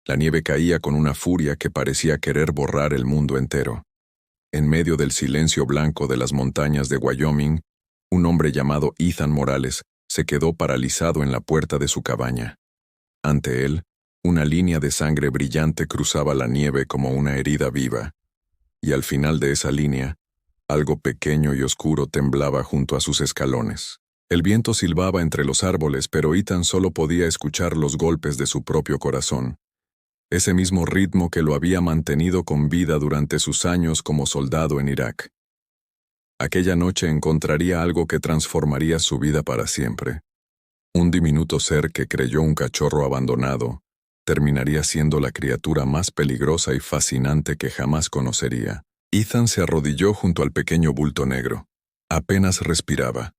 La nieve caía con una furia que parecía querer borrar el mundo entero. En medio del silencio blanco de las montañas de Wyoming, un hombre llamado Ethan Morales se quedó paralizado en la puerta de su cabaña. Ante él, una línea de sangre brillante cruzaba la nieve como una herida viva, y al final de esa línea, algo pequeño y oscuro temblaba junto a sus escalones. El viento silbaba entre los árboles, pero Ethan solo podía escuchar los golpes de su propio corazón, ese mismo ritmo que lo había mantenido con vida durante sus años como soldado en Irak. Aquella noche encontraría algo que transformaría su vida para siempre. Un diminuto ser que creyó un cachorro abandonado terminaría siendo la criatura más peligrosa y fascinante que jamás conocería. Ethan se arrodilló junto al pequeño bulto negro. Apenas respiraba.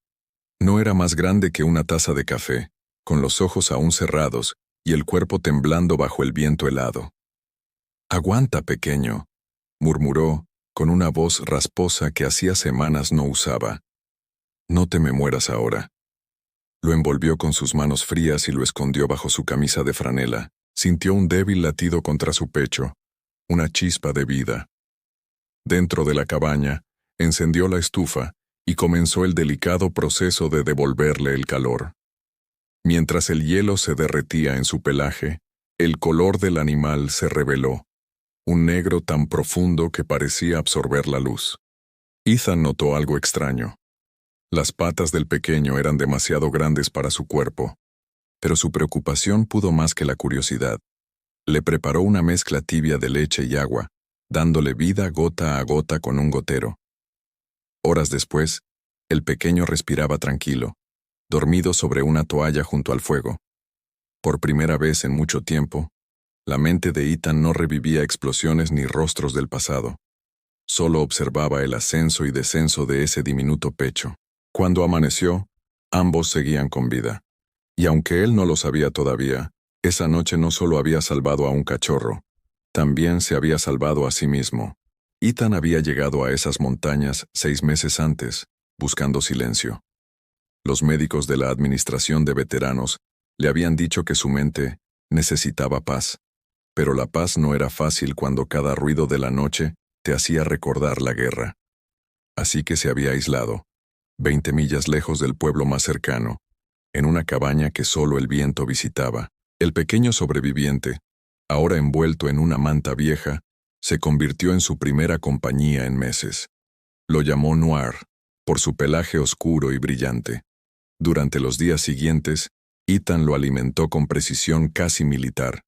No era más grande que una taza de café, con los ojos aún cerrados y el cuerpo temblando bajo el viento helado. «Aguanta, pequeño», murmuró, con una voz rasposa que hacía semanas no usaba. «No te me mueras ahora». Lo envolvió con sus manos frías y lo escondió bajo su camisa de franela. Sintió un débil latido contra su pecho, una chispa de vida. Dentro de la cabaña, encendió la estufa y comenzó el delicado proceso de devolverle el calor. Mientras el hielo se derretía en su pelaje, el color del animal se reveló, un negro tan profundo que parecía absorber la luz. Ethan notó algo extraño. Las patas del pequeño eran demasiado grandes para su cuerpo, pero su preocupación pudo más que la curiosidad. Le preparó una mezcla tibia de leche y agua, dándole vida gota a gota con un gotero. Horas después, el pequeño respiraba tranquilo, dormido sobre una toalla junto al fuego. Por primera vez en mucho tiempo, la mente de Ethan no revivía explosiones ni rostros del pasado. Solo observaba el ascenso y descenso de ese diminuto pecho. Cuando amaneció, ambos seguían con vida. Y aunque él no lo sabía todavía, esa noche no solo había salvado a un cachorro, también se había salvado a sí mismo. Ethan había llegado a esas montañas 6 meses antes, buscando silencio. Los médicos de la administración de veteranos le habían dicho que su mente necesitaba paz, pero la paz no era fácil cuando cada ruido de la noche te hacía recordar la guerra. Así que se había aislado, 20 millas lejos del pueblo más cercano, en una cabaña que solo el viento visitaba. El pequeño sobreviviente, ahora envuelto en una manta vieja, se convirtió en su primera compañía en meses. Lo llamó Noir, por su pelaje oscuro y brillante. Durante los días siguientes, Ethan lo alimentó con precisión casi militar,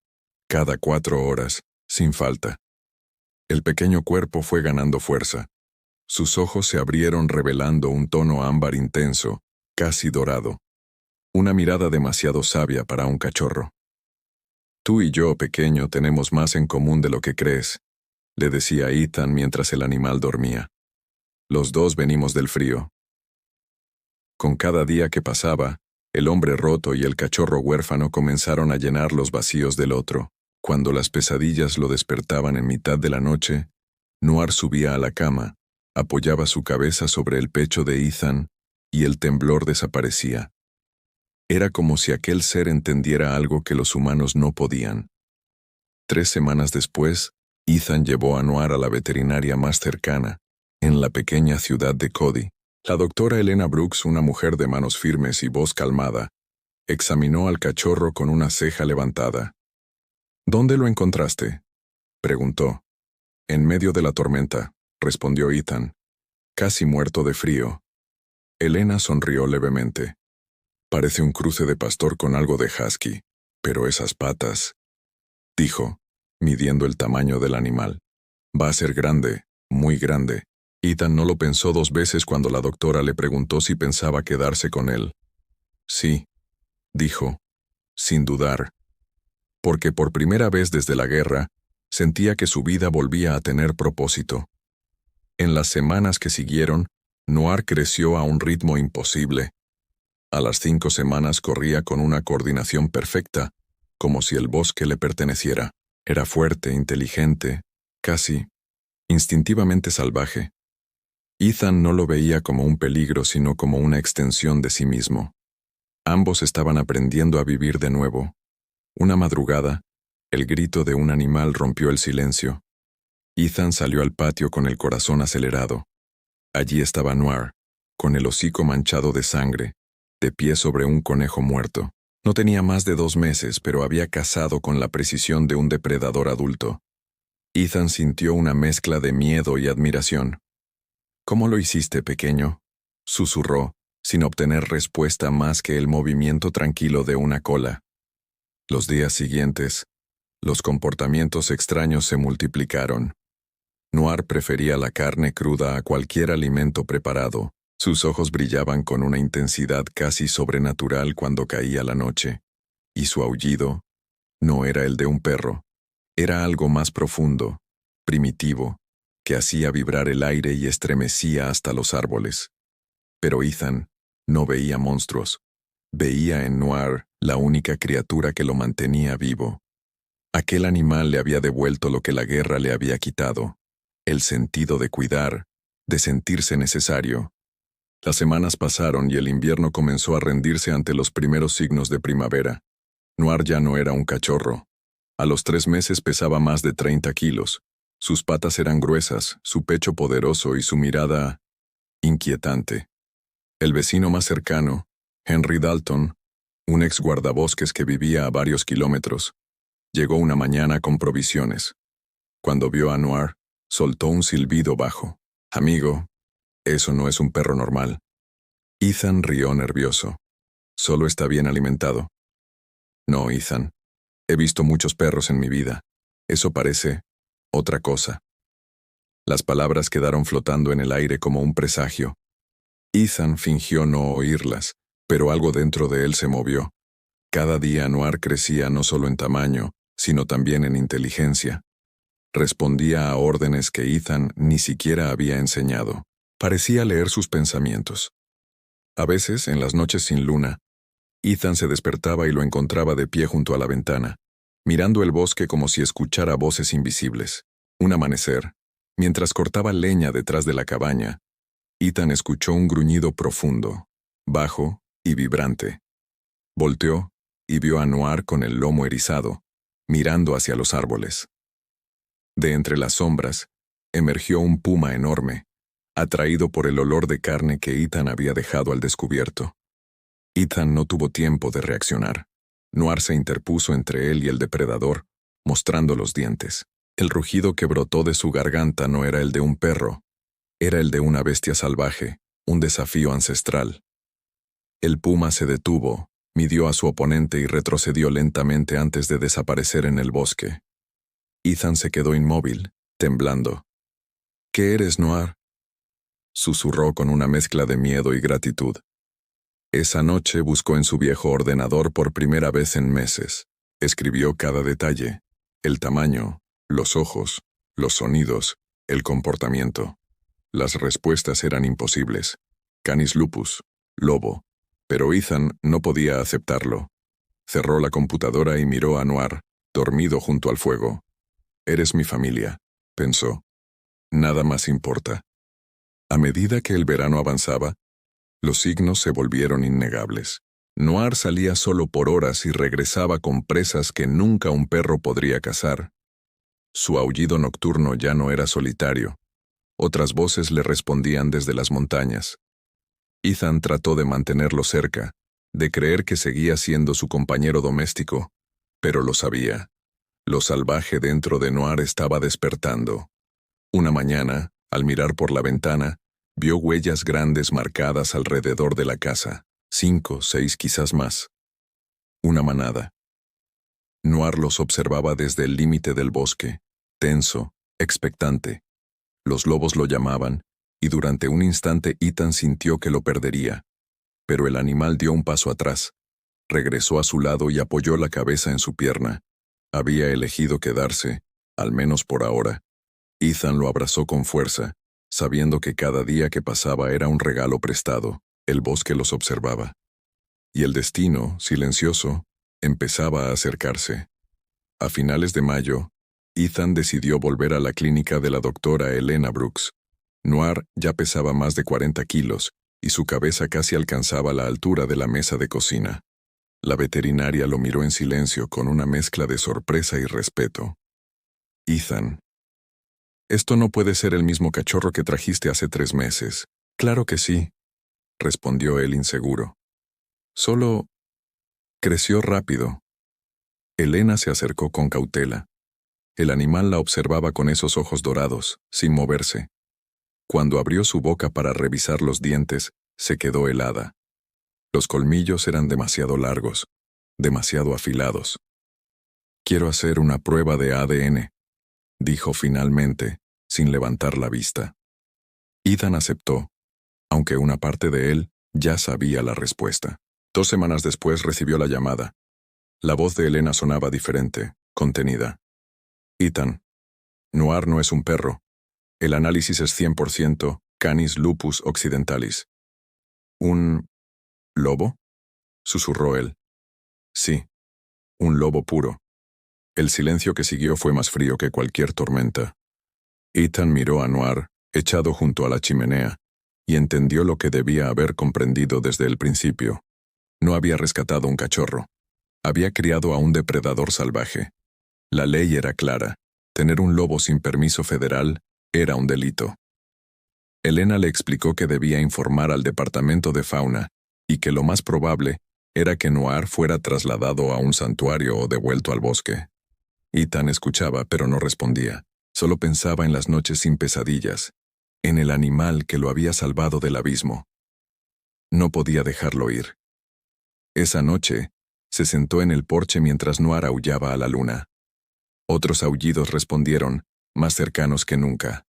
cada 4 horas, sin falta. El pequeño cuerpo fue ganando fuerza. Sus ojos se abrieron revelando un tono ámbar intenso, casi dorado. Una mirada demasiado sabia para un cachorro. «Tú y yo, pequeño, tenemos más en común de lo que crees», le decía Ethan mientras el animal dormía. «Los dos venimos del frío». Con cada día que pasaba, el hombre roto y el cachorro huérfano comenzaron a llenar los vacíos del otro. Cuando las pesadillas lo despertaban en mitad de la noche, Noir subía a la cama, apoyaba su cabeza sobre el pecho de Ethan y el temblor desaparecía. Era como si aquel ser entendiera algo que los humanos no podían. 3 semanas después, Ethan llevó a Noir a la veterinaria más cercana, en la pequeña ciudad de Cody. La doctora Elena Brooks, una mujer de manos firmes y voz calmada, examinó al cachorro con una ceja levantada. «¿Dónde lo encontraste?», preguntó. «En medio de la tormenta», respondió Ethan, casi muerto de frío. Elena sonrió levemente. «Parece un cruce de pastor con algo de husky, pero esas patas», dijo, midiendo el tamaño del animal. «Va a ser grande, muy grande». Ethan no lo pensó 2 veces cuando la doctora le preguntó si pensaba quedarse con él. «Sí», dijo, sin dudar, porque por primera vez desde la guerra, sentía que su vida volvía a tener propósito. En las semanas que siguieron, Noir creció a un ritmo imposible. A las 5 semanas corría con una coordinación perfecta, como si el bosque le perteneciera. Era fuerte, inteligente, casi instintivamente salvaje. Ethan no lo veía como un peligro, sino como una extensión de sí mismo. Ambos estaban aprendiendo a vivir de nuevo. Una madrugada, El grito de un animal rompió el silencio. Ethan salió al patio con el corazón acelerado. Allí estaba Noir, con el hocico manchado de sangre, de pie sobre un conejo muerto. No tenía más de 2 meses, pero había cazado con la precisión de un depredador adulto. Ethan sintió una mezcla de miedo y admiración. «¿Cómo lo hiciste, pequeño?», susurró, sin obtener respuesta más que el movimiento tranquilo de una cola. Los días siguientes, los comportamientos extraños se multiplicaron. Noir prefería la carne cruda a cualquier alimento preparado. Sus ojos brillaban con una intensidad casi sobrenatural cuando caía la noche, y su aullido no era el de un perro, era algo más profundo, primitivo, que hacía vibrar el aire y estremecía hasta los árboles. Pero Ethan no veía monstruos, veía en Noir la única criatura que lo mantenía vivo. Aquel animal le había devuelto lo que la guerra le había quitado, el sentido de cuidar, de sentirse necesario. Las semanas pasaron y el invierno comenzó a rendirse ante los primeros signos de primavera. Noir ya no era un cachorro. A los 3 meses pesaba más de 30 kilos. Sus patas eran gruesas, su pecho poderoso y su mirada inquietante. El vecino más cercano, Henry Dalton, un ex guardabosques que vivía a varios kilómetros, llegó una mañana con provisiones. Cuando vio a Noir, soltó un silbido bajo. «Amigo, eso no es un perro normal». Ethan rió nervioso. «Solo está bien alimentado». «No, Ethan. He visto muchos perros en mi vida. Eso parece otra cosa». Las palabras quedaron flotando en el aire como un presagio. Ethan fingió no oírlas, pero algo dentro de él se movió. Cada día Noir crecía no solo en tamaño, sino también en inteligencia. Respondía a órdenes que Ethan ni siquiera había enseñado. Parecía leer sus pensamientos. A veces, en las noches sin luna, Ethan se despertaba y lo encontraba de pie junto a la ventana, mirando el bosque como si escuchara voces invisibles. Un amanecer, mientras cortaba leña detrás de la cabaña, Ethan escuchó un gruñido profundo, bajo y vibrante. Volteó y vio a Noir con el lomo erizado, mirando hacia los árboles. De entre las sombras, emergió un puma enorme, atraído por el olor de carne que Ethan había dejado al descubierto. Ethan no tuvo tiempo de reaccionar. Noir se interpuso entre él y el depredador, mostrando los dientes. El rugido que brotó de su garganta no era el de un perro, era el de una bestia salvaje, un desafío ancestral. El puma se detuvo, midió a su oponente y retrocedió lentamente antes de desaparecer en el bosque. Ethan se quedó inmóvil, temblando. «¿Qué eres, Noir?», susurró con una mezcla de miedo y gratitud. Esa noche buscó en su viejo ordenador por primera vez en meses. Escribió cada detalle, el tamaño, los ojos, los sonidos, el comportamiento. Las respuestas eran imposibles. Canis lupus, lobo. Pero Ethan no podía aceptarlo. Cerró la computadora y miró a Noir, dormido junto al fuego. «Eres mi familia», pensó. «Nada más importa». A medida que el verano avanzaba, los signos se volvieron innegables. Noir salía solo por horas y regresaba con presas que nunca un perro podría cazar. Su aullido nocturno ya no era solitario. Otras voces le respondían desde las montañas. Ethan trató de mantenerlo cerca, de creer que seguía siendo su compañero doméstico, pero lo sabía. Lo salvaje dentro de Noir estaba despertando. Una mañana, al mirar por la ventana, vio huellas grandes marcadas alrededor de la casa, 5, 6 quizás más. Una manada. Noir los observaba desde el límite del bosque, tenso, expectante. Los lobos lo llamaban, y durante un instante Ethan sintió que lo perdería. Pero el animal dio un paso atrás, regresó a su lado y apoyó la cabeza en su pierna. Había elegido quedarse, al menos por ahora. Ethan lo abrazó con fuerza, sabiendo que cada día que pasaba era un regalo prestado. El bosque los observaba. Y el destino, silencioso, empezaba a acercarse. A finales de mayo, Ethan decidió volver a la clínica de la doctora Elena Brooks. Noir ya pesaba más de 40 kilos, y su cabeza casi alcanzaba la altura de la mesa de cocina. La veterinaria lo miró en silencio con una mezcla de sorpresa y respeto. Ethan. Esto no puede ser el mismo cachorro que trajiste hace 3 meses. Claro que sí, respondió él inseguro. Solo creció rápido. Elena se acercó con cautela. El animal la observaba con esos ojos dorados, sin moverse. Cuando abrió su boca para revisar los dientes, se quedó helada. Los colmillos eran demasiado largos, demasiado afilados. Quiero hacer una prueba de ADN, dijo finalmente, sin levantar la vista. Ethan aceptó, aunque una parte de él ya sabía la respuesta. 2 semanas después recibió la llamada. La voz de Elena sonaba diferente, contenida. Ethan, Noir no es un perro. El análisis es 100% Canis lupus occidentalis. ¿Un lobo?, susurró él. Sí, un lobo puro. El silencio que siguió fue más frío que cualquier tormenta. Ethan miró a Noir, echado junto a la chimenea, y entendió lo que debía haber comprendido desde el principio. No había rescatado un cachorro. Había criado a un depredador salvaje. La ley era clara. Tener un lobo sin permiso federal era un delito. Elena le explicó que debía informar al departamento de fauna y que lo más probable era que Noir fuera trasladado a un santuario o devuelto al bosque. Ethan escuchaba, pero no respondía. Solo pensaba en las noches sin pesadillas, en el animal que lo había salvado del abismo. No podía dejarlo ir. Esa noche, se sentó en el porche mientras Noir aullaba a la luna. Otros aullidos respondieron, más cercanos que nunca.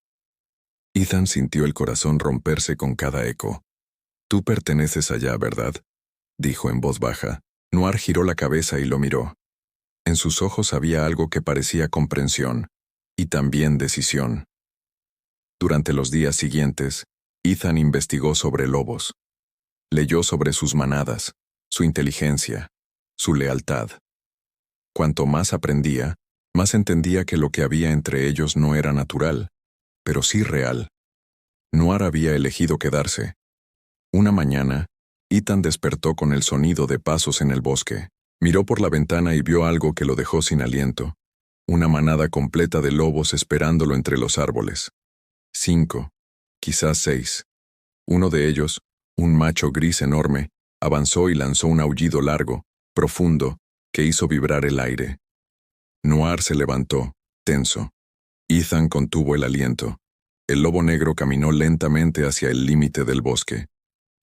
Ethan sintió el corazón romperse con cada eco. «Tú perteneces allá, ¿verdad?», dijo en voz baja. Noir giró la cabeza y lo miró. En sus ojos había algo que parecía comprensión, y también decisión. Durante los días siguientes, Ethan investigó sobre lobos. Leyó sobre sus manadas, su inteligencia, su lealtad. Cuanto más aprendía, más entendía que lo que había entre ellos no era natural, pero sí real. Noir había elegido quedarse. Una mañana, Ethan despertó con el sonido de pasos en el bosque. Miró por la ventana y vio algo que lo dejó sin aliento. Una manada completa de lobos esperándolo entre los árboles. 5, quizás 6. Uno de ellos, un macho gris enorme, avanzó y lanzó un aullido largo, profundo, que hizo vibrar el aire. Noir se levantó, tenso. Ethan contuvo el aliento. El lobo negro caminó lentamente hacia el límite del bosque.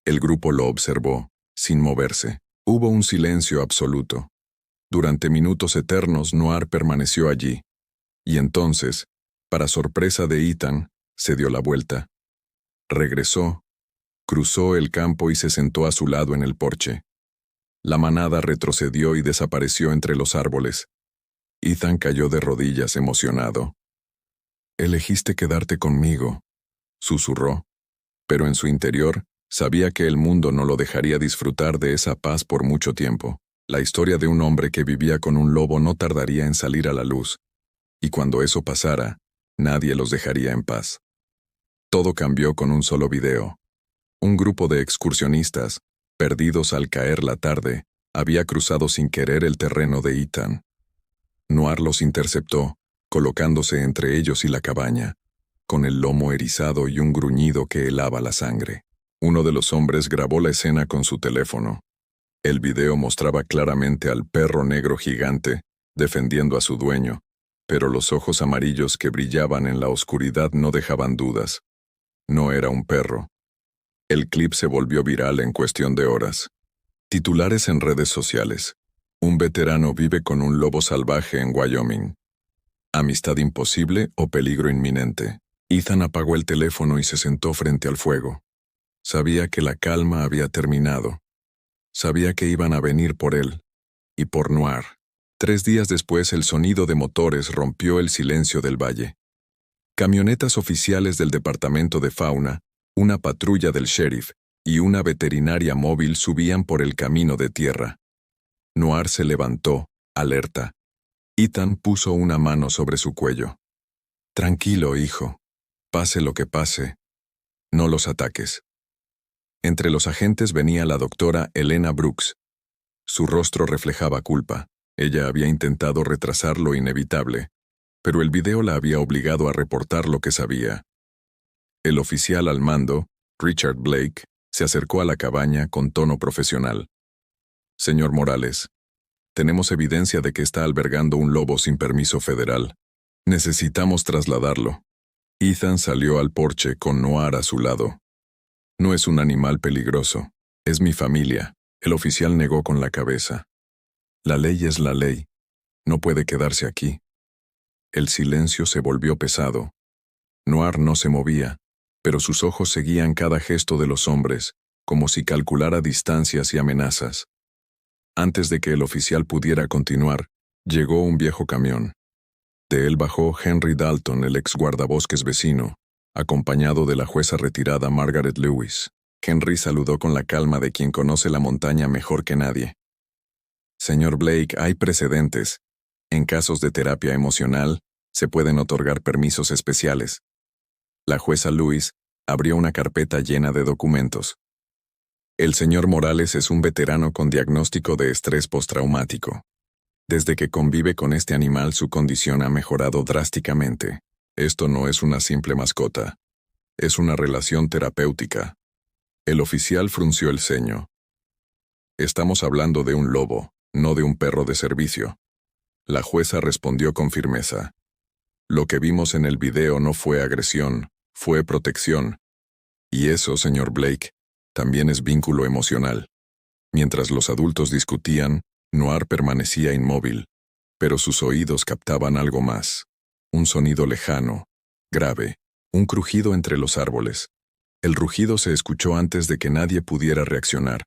El grupo lo observó, sin moverse. Hubo un silencio absoluto. Durante minutos eternos Noir permaneció allí. Y entonces, para sorpresa de Ethan, se dio la vuelta. Regresó, cruzó el campo y se sentó a su lado en el porche. La manada retrocedió y desapareció entre los árboles. Ethan cayó de rodillas emocionado. «Elegiste quedarte conmigo», susurró, pero en su interior sabía que el mundo no lo dejaría disfrutar de esa paz por mucho tiempo. La historia de un hombre que vivía con un lobo no tardaría en salir a la luz, y cuando eso pasara, nadie los dejaría en paz. Todo cambió con un solo video. Un grupo de excursionistas, perdidos al caer la tarde, había cruzado sin querer el terreno de Ethan. Noir los interceptó, colocándose entre ellos y la cabaña, con el lomo erizado y un gruñido que helaba la sangre. Uno de los hombres grabó la escena con su teléfono. El video mostraba claramente al perro negro gigante, defendiendo a su dueño, pero los ojos amarillos que brillaban en la oscuridad no dejaban dudas. No era un perro. El clip se volvió viral en cuestión de horas. Titulares en redes sociales. Un veterano vive con un lobo salvaje en Wyoming. Amistad imposible o peligro inminente. Ethan apagó el teléfono y se sentó frente al fuego. Sabía que la calma había terminado. Sabía que iban a venir por él. Y por Noir. 3 días después el sonido de motores rompió el silencio del valle. Camionetas oficiales del Departamento de Fauna, una patrulla del sheriff y una veterinaria móvil subían por el camino de tierra. Noir se levantó, alerta. Ethan puso una mano sobre su cuello. «Tranquilo, hijo. Pase lo que pase. No los ataques». Entre los agentes venía la doctora Elena Brooks. Su rostro reflejaba culpa. Ella había intentado retrasar lo inevitable, pero el video la había obligado a reportar lo que sabía. El oficial al mando, Richard Blake, se acercó a la cabaña con tono profesional. Señor Morales, tenemos evidencia de que está albergando un lobo sin permiso federal. Necesitamos trasladarlo. Ethan salió al porche con Noir a su lado. No es un animal peligroso. Es mi familia. El oficial negó con la cabeza. La ley es la ley. No puede quedarse aquí. El silencio se volvió pesado. Noir no se movía, pero sus ojos seguían cada gesto de los hombres, como si calculara distancias y amenazas. Antes de que el oficial pudiera continuar, llegó un viejo camión. De él bajó Henry Dalton, el ex guardabosques vecino, acompañado de la jueza retirada Margaret Lewis. Henry saludó con la calma de quien conoce la montaña mejor que nadie. Señor Blake, hay precedentes. En casos de terapia emocional, se pueden otorgar permisos especiales. La jueza Lewis abrió una carpeta llena de documentos. El señor Morales es un veterano con diagnóstico de estrés postraumático. Desde que convive con este animal, su condición ha mejorado drásticamente. Esto no es una simple mascota. Es una relación terapéutica. El oficial frunció el ceño. Estamos hablando de un lobo, no de un perro de servicio. La jueza respondió con firmeza. Lo que vimos en el video no fue agresión, fue protección. Y eso, señor Blake, también es vínculo emocional. Mientras los adultos discutían, Noir permanecía inmóvil, pero sus oídos captaban algo más. Un sonido lejano, grave, un crujido entre los árboles. El rugido se escuchó antes de que nadie pudiera reaccionar.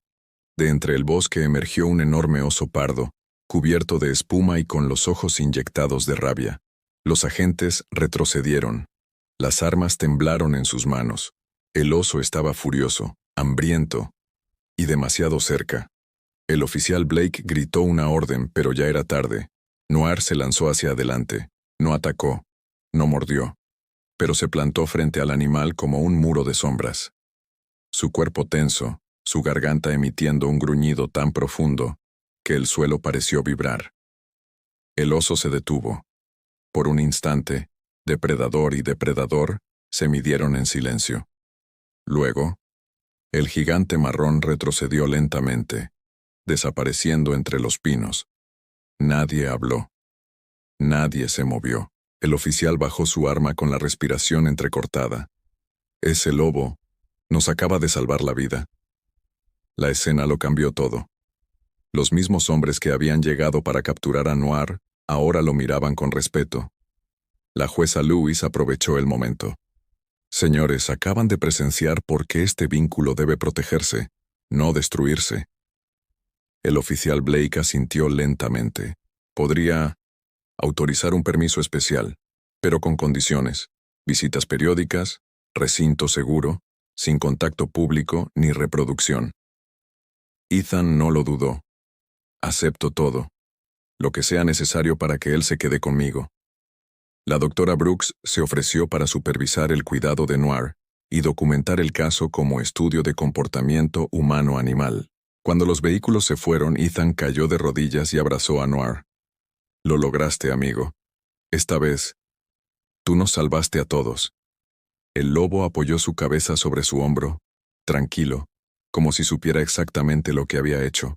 De entre el bosque emergió un enorme oso pardo, cubierto de espuma y con los ojos inyectados de rabia. Los agentes retrocedieron. Las armas temblaron en sus manos. El oso estaba furioso, hambriento y demasiado cerca. El oficial Blake gritó una orden, pero ya era tarde. Noir se lanzó hacia adelante. No atacó, no mordió, pero se plantó frente al animal como un muro de sombras. Su cuerpo tenso, su garganta emitiendo un gruñido tan profundo que el suelo pareció vibrar. El oso se detuvo. Por un instante, depredador y depredador se midieron en silencio. Luego, el gigante marrón retrocedió lentamente, desapareciendo entre los pinos. Nadie habló. Nadie se movió. El oficial bajó su arma con la respiración entrecortada. Ese lobo nos acaba de salvar la vida. La escena lo cambió todo. Los mismos hombres que habían llegado para capturar a Noir ahora lo miraban con respeto. La jueza Lewis aprovechó el momento. Señores, acaban de presenciar por qué este vínculo debe protegerse, no destruirse. El oficial Blake asintió lentamente. Podría autorizar un permiso especial, pero con condiciones: visitas periódicas, recinto seguro, sin contacto público ni reproducción. Ethan no lo dudó. Acepto todo, lo que sea necesario para que él se quede conmigo. La doctora Brooks se ofreció para supervisar el cuidado de Noir y documentar el caso como estudio de comportamiento humano-animal. Cuando los vehículos se fueron, Ethan cayó de rodillas y abrazó a Noir. Lo lograste, amigo. Esta vez, tú nos salvaste a todos. El lobo apoyó su cabeza sobre su hombro, tranquilo, como si supiera exactamente lo que había hecho.